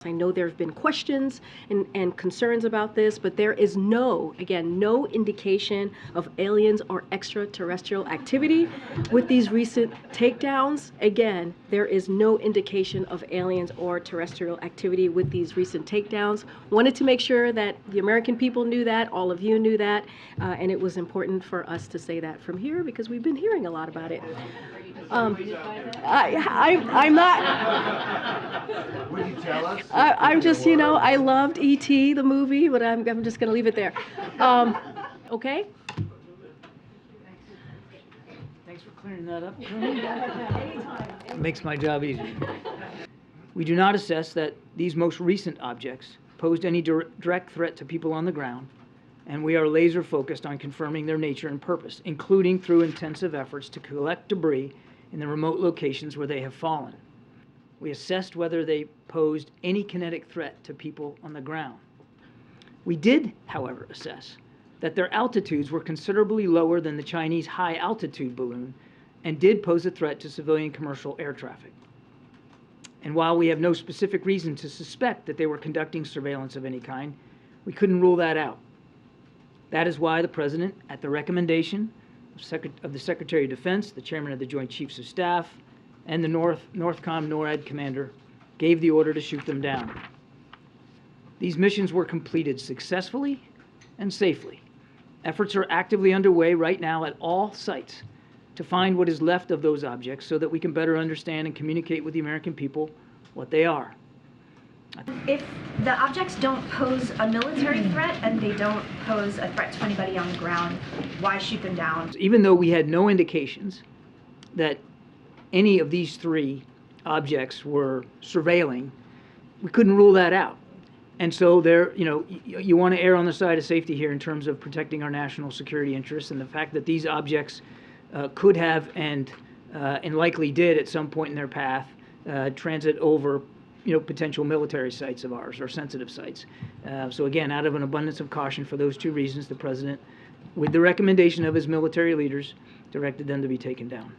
I know there have been questions and concerns about this, but there is no indication of aliens or extraterrestrial activity with these recent takedowns. Again, there is no indication of aliens or terrestrial activity with these recent takedowns. Wanted to make sure that the American people knew that, all of you knew that, and it was important for us to say that from here because we've been hearing a lot about it. I'm not. Would you tell us? I'm just, I loved E.T., the movie, but I'm just going to leave it there. Okay? Thanks for clearing that up. It makes my job easier. We do not assess that these most recent objects posed any direct threat to people on the ground, and we are laser focused on confirming their nature and purpose, including through intensive efforts to collect debris in the remote locations where they have fallen. We assessed whether they posed any kinetic threat to people on the ground. We did, however, assess that their altitudes were considerably lower than the Chinese high-altitude balloon and did pose a threat to civilian commercial air traffic. And while we have no specific reason to suspect that they were conducting surveillance of any kind, we couldn't rule that out. That is why the President, at the recommendation of the Secretary of Defense, the Chairman of the Joint Chiefs of Staff, and the NORTHCOM NORAD commander, gave the order to shoot them down. These missions were completed successfully and safely. Efforts are actively underway right now at all sites to find what is left of those objects so that we can better understand and communicate with the American people what they are. If the objects don't pose a military threat and they don't pose a threat to anybody on the ground, why shoot them down? Even though we had no indications that any of these three objects were surveilling, we couldn't rule that out. And so there, you want to err on the side of safety here in terms of protecting our national security interests, and the fact that these objects could have and likely did at some point in their path transit over potential military sites of ours or sensitive sites. So again, out of an abundance of caution for those two reasons, the President, with the recommendation of his military leaders, directed them to be taken down.